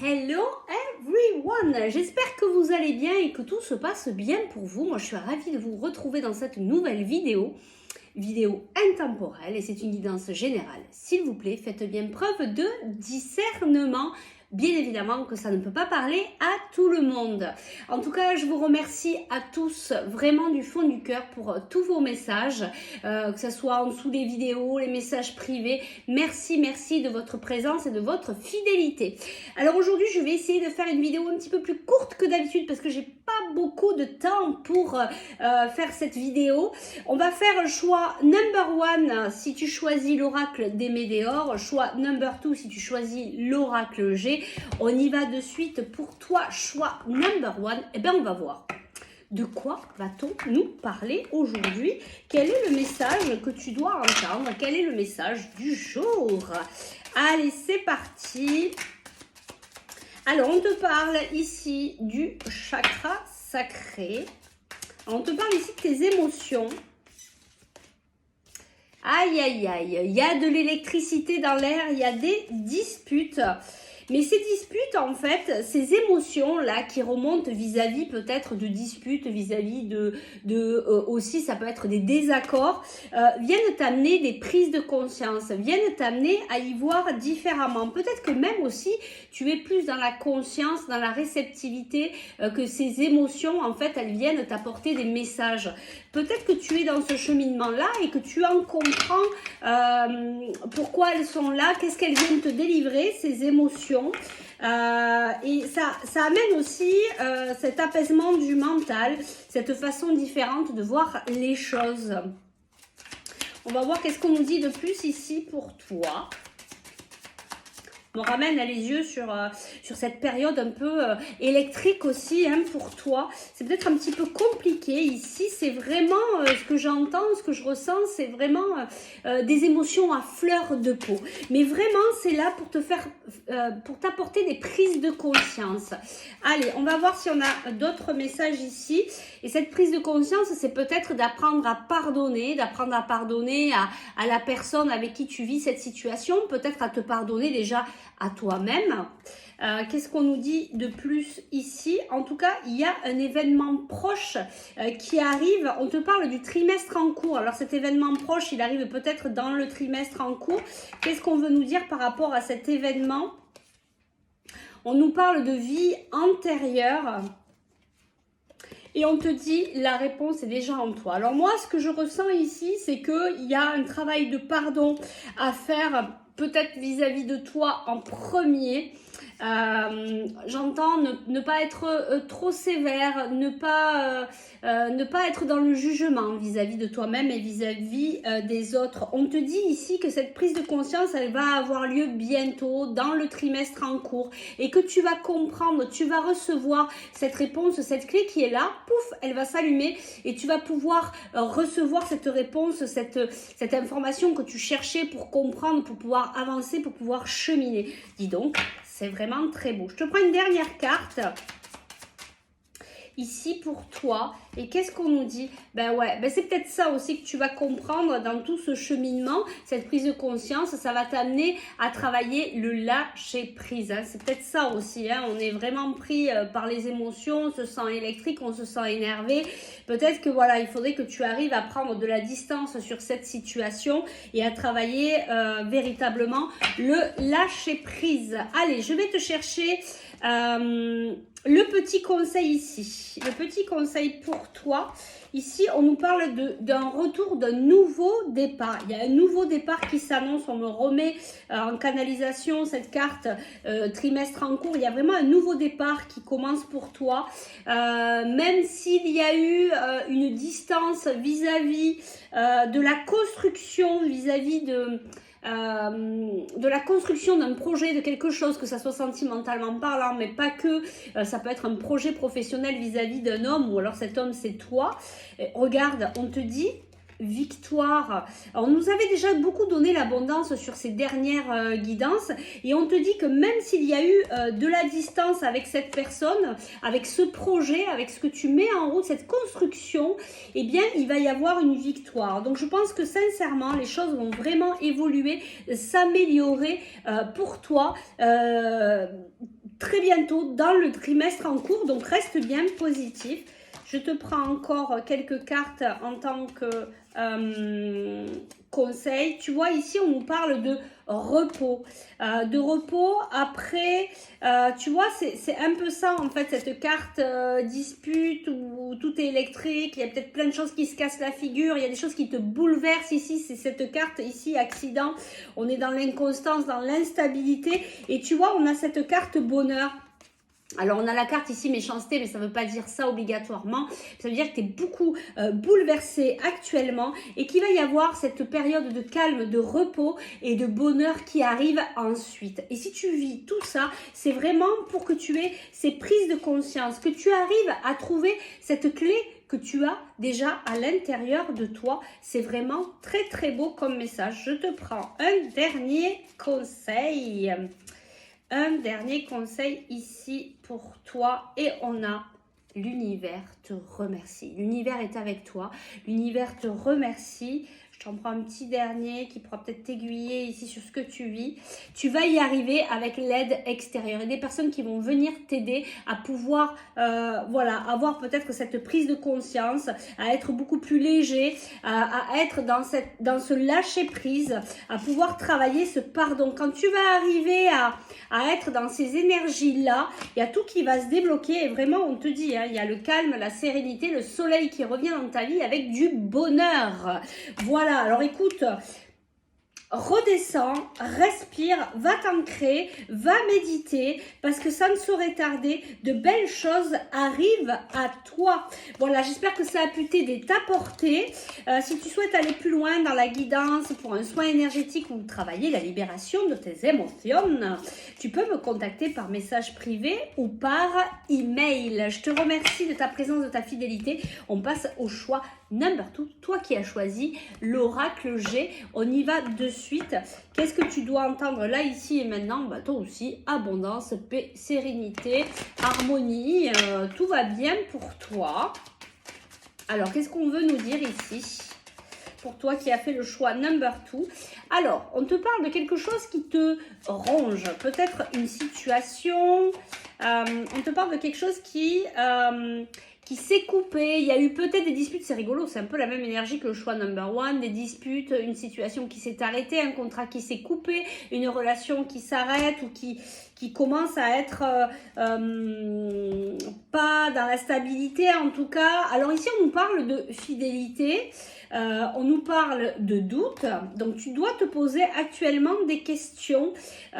Hello everyone, j'espère que vous allez bien et que tout se passe bien pour vous. Moi je suis ravie de vous retrouver dans cette nouvelle vidéo intemporelle et c'est une guidance générale. S'il vous plaît, faites bien preuve de discernement. Bien évidemment que ça ne peut pas parler à tout le monde. En tout cas, je vous remercie à tous vraiment du fond du cœur pour tous vos messages, que ce soit en dessous des vidéos, les messages privés. Merci de votre présence et de votre fidélité. Alors aujourd'hui, je vais essayer de faire une vidéo un petit peu plus courte que d'habitude parce que j'ai pas beaucoup de temps pour faire cette vidéo. On va faire le choix number one si tu choisis l'oracle des Médéors, choix number two si tu choisis l'oracle G. On y va de suite pour toi, choix number one. Eh bien, on va voir. De quoi va-t-on nous parler aujourd'hui? Quel est le message que tu dois entendre? Quel est le message du jour? Allez, c'est parti. Alors, on te parle ici du chakra sacré. On te parle ici de tes émotions. Aïe, aïe, aïe. Il y a de l'électricité dans l'air, il y a des disputes. Mais ces disputes, en fait, ces émotions-là qui remontent vis-à-vis peut-être de disputes, vis-à-vis aussi, ça peut être des désaccords, viennent t'amener des prises de conscience, viennent t'amener à y voir différemment. Peut-être que même aussi, tu es plus dans la conscience, dans la réceptivité, que ces émotions, en fait, elles viennent t'apporter des messages. Peut-être que tu es dans ce cheminement-là et que tu en comprends pourquoi elles sont là, qu'est-ce qu'elles viennent te délivrer, ces émotions. Et ça amène aussi cet apaisement du mental, cette façon différente de voir les choses. On va voir qu'est-ce qu'on nous dit de plus ici pour toi. On ramène les yeux sur cette période un peu électrique aussi pour toi. C'est peut-être un petit peu compliqué ici. C'est vraiment ce que j'entends, ce que je ressens, c'est vraiment des émotions à fleur de peau. Mais vraiment, c'est là pour te faire, pour t'apporter des prises de conscience. Allez, on va voir si on a d'autres messages ici. Et cette prise de conscience, c'est peut-être d'apprendre à pardonner, à la personne avec qui tu vis cette situation, peut-être à te pardonner déjà à toi-même. Qu'est-ce qu'on nous dit de plus ici? En tout cas, il y a un événement proche qui arrive. On te parle du trimestre en cours. Alors cet événement proche, il arrive peut-être dans le trimestre en cours. Qu'est-ce qu'on veut nous dire par rapport à cet événement? On nous parle de vie antérieure. Et on te dit, la réponse est déjà en toi. Alors moi, ce que je ressens ici, c'est qu'il y a un travail de pardon à faire, peut-être vis-à-vis de toi en premier. J'entends ne pas être trop sévère, ne pas être dans le jugement vis-à-vis de toi-même et vis-à-vis des autres. On te dit ici que cette prise de conscience, elle va avoir lieu bientôt dans le trimestre en cours et que tu vas comprendre, tu vas recevoir cette réponse, cette clé qui est là, pouf, elle va s'allumer et tu vas pouvoir recevoir cette réponse, cette information que tu cherchais pour comprendre, pour pouvoir avancer, pour pouvoir cheminer. Dis donc, c'est vraiment très beau. Je te prends une dernière carte ici pour toi. Et qu'est-ce qu'on nous dit? Ben ouais, c'est peut-être ça aussi que tu vas comprendre dans tout ce cheminement, cette prise de conscience, ça va t'amener à travailler le lâcher prise. C'est peut-être ça aussi, on est vraiment pris par les émotions, on se sent électrique, on se sent énervé. Peut-être que voilà, il faudrait que tu arrives à prendre de la distance sur cette situation et à travailler véritablement le lâcher prise. Allez, je vais te chercher le petit conseil ici. Le petit conseil pour toi. Ici, on nous parle d'un retour d'un nouveau départ. Il y a un nouveau départ qui s'annonce. On me remet en canalisation cette carte trimestre en cours. Il y a vraiment un nouveau départ qui commence pour toi. Même s'il y a eu une distance vis-à-vis de la construction, vis-à-vis de la construction d'un projet, de quelque chose, que ça soit sentimentalement parlant, mais pas que, ça peut être un projet professionnel vis-à-vis d'un homme, ou alors cet homme c'est toi. Regarde, on te dit victoire. Alors, on nous avait déjà beaucoup donné l'abondance sur ces dernières guidances et on te dit que même s'il y a eu de la distance avec cette personne, avec ce projet, avec ce que tu mets en route, cette construction, eh bien il va y avoir une victoire. Donc je pense que sincèrement les choses vont vraiment évoluer, s'améliorer pour toi. très bientôt dans le trimestre en cours, donc reste bien positif. Je te prends encore quelques cartes en tant que conseil. Tu vois, ici, on nous parle de repos. Après, tu vois, c'est un peu ça, en fait, cette carte dispute où tout est électrique. Il y a peut-être plein de choses qui se cassent la figure. Il y a des choses qui te bouleversent ici. C'est cette carte ici, accident. On est dans l'inconstance, dans l'instabilité. Et tu vois, on a cette carte bonheur. Alors, on a la carte ici méchanceté, mais ça ne veut pas dire ça obligatoirement. Ça veut dire que tu es beaucoup bouleversé actuellement et qu'il va y avoir cette période de calme, de repos et de bonheur qui arrive ensuite. Et si tu vis tout ça, c'est vraiment pour que tu aies ces prises de conscience, que tu arrives à trouver cette clé que tu as déjà à l'intérieur de toi. C'est vraiment très, très beau comme message. Je te prends un dernier conseil. Un dernier conseil ici pour toi et on a l'univers te remercie. L'univers est avec toi. L'univers te remercie. Je t'en prends un petit dernier qui pourra peut-être t'aiguiller ici sur ce que tu vis. Tu vas y arriver avec l'aide extérieure et des personnes qui vont venir t'aider à pouvoir voilà, avoir peut-être cette prise de conscience, à être beaucoup plus léger, à être dans ce lâcher prise, à pouvoir travailler ce pardon. Quand tu vas arriver à être dans ces énergies-là, il y a tout qui va se débloquer et vraiment on te dit, hein, il y a le calme, la sérénité, le soleil qui revient dans ta vie avec du bonheur. Voilà, alors écoute, redescends, respire, va t'ancrer, va méditer parce que ça ne saurait tarder, de belles choses arrivent à toi. Voilà, j'espère que ça a pu t'aider, t'apporter. Si tu souhaites aller plus loin dans la guidance pour un soin énergétique ou travailler la libération de tes émotions, tu peux me contacter par message privé ou par email. Je te remercie de ta présence, de ta fidélité. On passe au choix number 2, toi qui as choisi l'oracle G. On y va de suite. Qu'est-ce que tu dois entendre là, ici et maintenant? Bah, toi aussi, abondance, paix, sérénité, harmonie, tout va bien pour toi. Alors, qu'est-ce qu'on veut nous dire ici pour toi qui as fait le choix number 2? Alors, on te parle de quelque chose qui te ronge, peut-être une situation, on te parle de quelque chose qui s'est coupé, il y a eu peut-être des disputes, c'est rigolo, c'est un peu la même énergie que le choix number 1, des disputes, une situation qui s'est arrêtée, un contrat qui s'est coupé, une relation qui s'arrête ou qui commence à être pas dans la stabilité en tout cas. Alors ici on nous parle de fidélité, on nous parle de doute, donc tu dois te poser actuellement des questions. Il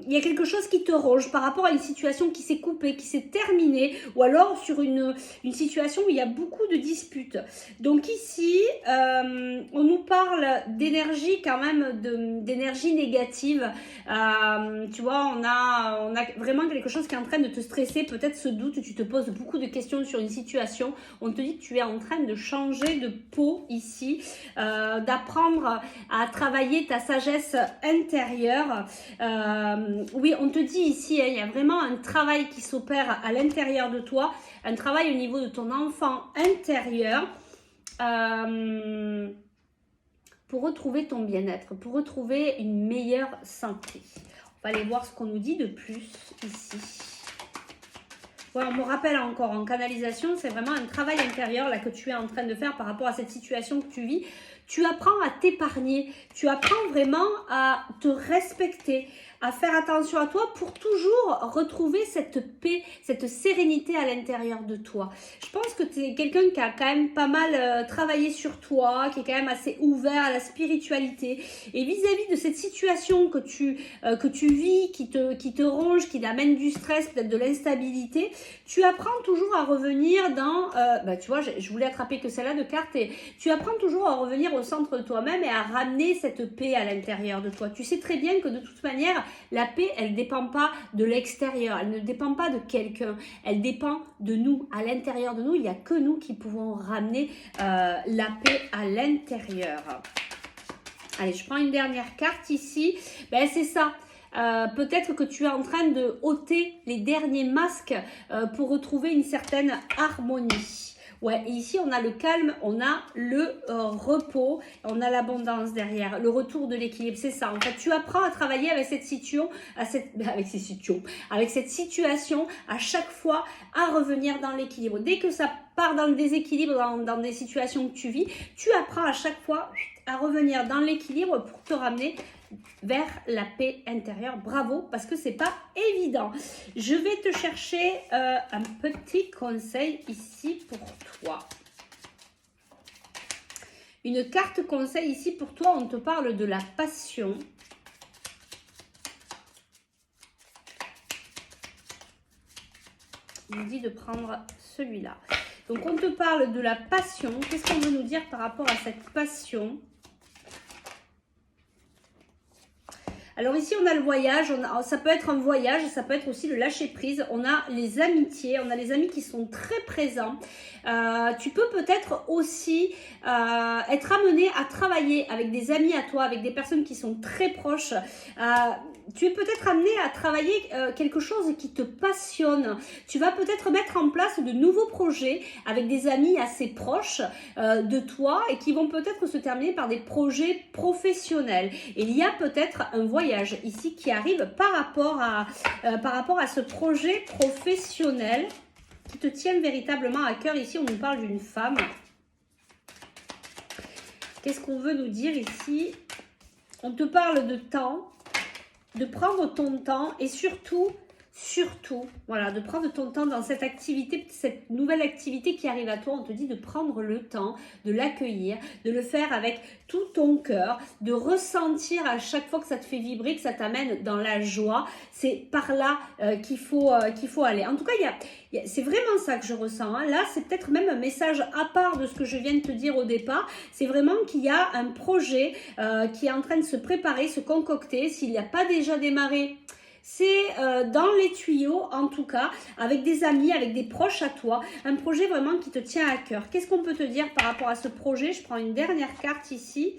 y a quelque chose qui te ronge par rapport à une situation qui s'est coupée, qui s'est terminée, ou alors sur une situation où il y a beaucoup de disputes. Donc ici, on nous parle d'énergie quand même, d'énergie négative. Tu vois, on a vraiment quelque chose qui est en train de te stresser, peut-être ce doute, tu te poses beaucoup de questions sur une situation. On te dit que tu es en train de changer de peau ici, d'apprendre à travailler ta sagesse intérieure. Oui, on te dit ici, hein, il y a vraiment un travail qui s'opère à l'intérieur de toi, un travail au niveau de ton enfant intérieur pour retrouver ton bien-être, pour retrouver une meilleure santé. On va aller voir ce qu'on nous dit de plus ici. Voilà, on me rappelle encore en canalisation, c'est vraiment un travail intérieur là que tu es en train de faire par rapport à cette situation que tu vis. Tu apprends à t'épargner, tu apprends vraiment à te respecter, à faire attention à toi pour toujours retrouver cette paix, cette sérénité à l'intérieur de toi. Je pense que tu es quelqu'un qui a quand même pas mal travaillé sur toi, qui est quand même assez ouvert à la spiritualité. Et vis-à-vis de cette situation que tu vis, qui te ronge, qui t'amène du stress, peut-être de l'instabilité, tu apprends toujours à revenir dans... tu vois, je voulais attraper que celle-là de carte et tu apprends toujours à revenir au centre de toi-même et à ramener cette paix à l'intérieur de toi. Tu sais très bien que de toute manière, la paix, elle ne dépend pas de l'extérieur, elle ne dépend pas de quelqu'un, elle dépend de nous. À l'intérieur de nous, il n'y a que nous qui pouvons ramener la paix à l'intérieur. Allez, je prends une dernière carte ici. Ben, c'est ça. Peut-être que tu es en train de ôter les derniers masques pour retrouver une certaine harmonie. Ouais, et ici on a le calme, on a le repos, on a l'abondance derrière, le retour de l'équilibre. C'est ça, en fait, tu apprends à travailler avec cette situation, avec cette situation à chaque fois à revenir dans l'équilibre. Dès que ça part dans le déséquilibre, dans des situations que tu vis, tu apprends à chaque fois à revenir dans l'équilibre pour te ramener vers la paix intérieure. Bravo, parce que c'est pas évident. Je vais te chercher un petit conseil ici pour toi. Une carte conseil ici pour toi, on te parle de la passion. On dit de prendre celui-là. Donc on te parle de la passion. Qu'est-ce qu'on veut nous dire par rapport à cette passion ? Alors ici, on a le voyage, ça peut être un voyage, ça peut être aussi le lâcher prise. On a les amitiés, on a les amis qui sont très présents. Tu peux peut-être aussi être amené à travailler avec des amis à toi, avec des personnes qui sont très proches. Tu es peut-être amené à travailler quelque chose qui te passionne. Tu vas peut-être mettre en place de nouveaux projets avec des amis assez proches de toi et qui vont peut-être se terminer par des projets professionnels. Et il y a peut-être un voyage ici qui arrive par rapport à ce projet professionnel qui te tient véritablement à cœur. Ici, on nous parle d'une femme. Qu'est-ce qu'on veut nous dire ici? On te parle de temps, de prendre ton temps et surtout, voilà, de prendre ton temps dans cette activité, cette nouvelle activité qui arrive à toi. On te dit de prendre le temps, de l'accueillir, de le faire avec tout ton cœur, de ressentir à chaque fois que ça te fait vibrer, que ça t'amène dans la joie. C'est par là qu'il faut aller. En tout cas, c'est vraiment ça que je ressens. Hein. Là, c'est peut-être même un message à part de ce que je viens de te dire au départ. C'est vraiment qu'il y a un projet qui est en train de se préparer, se concocter. S'il n'y a pas déjà démarré, c'est dans les tuyaux, en tout cas, avec des amis, avec des proches à toi. Un projet vraiment qui te tient à cœur. Qu'est-ce qu'on peut te dire par rapport à ce projet? Je prends une dernière carte ici.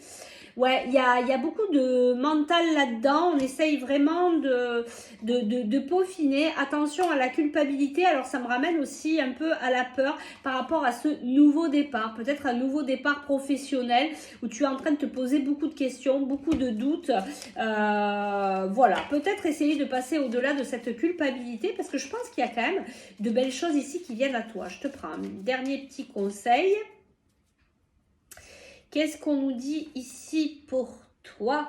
Ouais, il y a beaucoup de mental là-dedans. On essaye vraiment de peaufiner. Attention à la culpabilité. Alors, ça me ramène aussi un peu à la peur par rapport à ce nouveau départ. Peut-être un nouveau départ professionnel où tu es en train de te poser beaucoup de questions, beaucoup de doutes. Voilà, peut-être essayer de passer au-delà de cette culpabilité parce que je pense qu'il y a quand même de belles choses ici qui viennent à toi. Je te prends un dernier petit conseil. Qu'est-ce qu'on nous dit ici pour toi?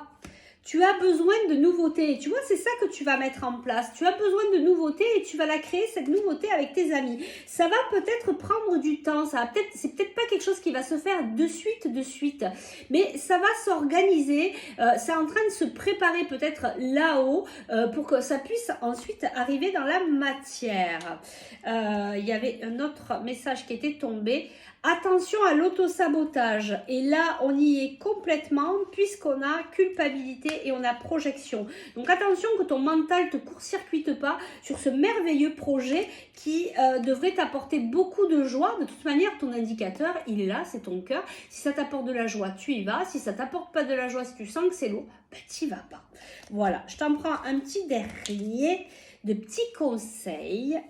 Tu as besoin de nouveautés. Tu vois, c'est ça que tu vas mettre en place. Tu as besoin de nouveautés et tu vas la créer, cette nouveauté, avec tes amis. Ça va peut-être prendre du temps. C'est peut-être pas quelque chose qui va se faire de suite. Mais ça va s'organiser. C'est en train de se préparer peut-être là-haut pour que ça puisse ensuite arriver dans la matière. Il y avait un autre message qui était tombé. Attention à l'autosabotage. Et là, on y est complètement puisqu'on a culpabilité et on a projection. Donc, attention que ton mental ne te court-circuite pas sur ce merveilleux projet qui devrait t'apporter beaucoup de joie. De toute manière, ton indicateur, il est là, c'est ton cœur. Si ça t'apporte de la joie, tu y vas. Si ça t'apporte pas de la joie, si tu sens que c'est lourd, ben, tu n'y vas pas. Voilà, je t'en prends un petit dernier de petits conseils.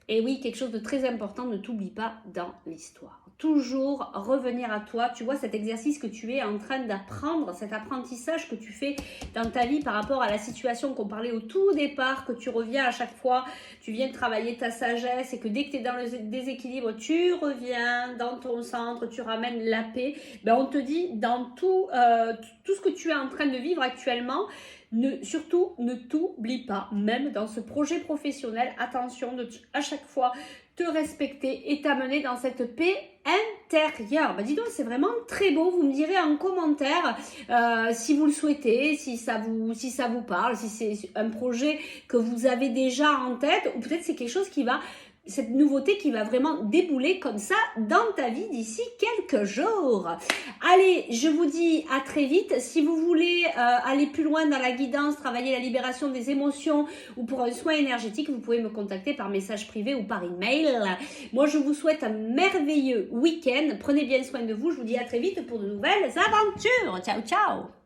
Et oui, quelque chose de très important, ne t'oublie pas dans l'histoire. Toujours revenir à toi. Tu vois, cet exercice que tu es en train d'apprendre, cet apprentissage que tu fais dans ta vie par rapport à la situation qu'on parlait au tout départ, que tu reviens à chaque fois, tu viens travailler ta sagesse et que dès que tu es dans le déséquilibre, tu reviens dans ton centre, tu ramènes la paix. Ben, on te dit dans tout ce que tu es en train de vivre actuellement, surtout, ne t'oublie pas, même dans ce projet professionnel, attention de à chaque fois te respecter et t'amener dans cette paix intérieure. Bah dis donc, c'est vraiment très beau. Vous me direz en commentaire si vous le souhaitez, si ça vous parle, si c'est un projet que vous avez déjà en tête ou peut-être c'est quelque chose cette nouveauté qui va vraiment débouler comme ça dans ta vie d'ici quelques jours. Allez, je vous dis à très vite. Si vous voulez aller plus loin dans la guidance, travailler la libération des émotions ou pour un soin énergétique, vous pouvez me contacter par message privé ou par email. Moi, je vous souhaite un merveilleux week-end. Prenez bien soin de vous. Je vous dis à très vite pour de nouvelles aventures. Ciao, ciao!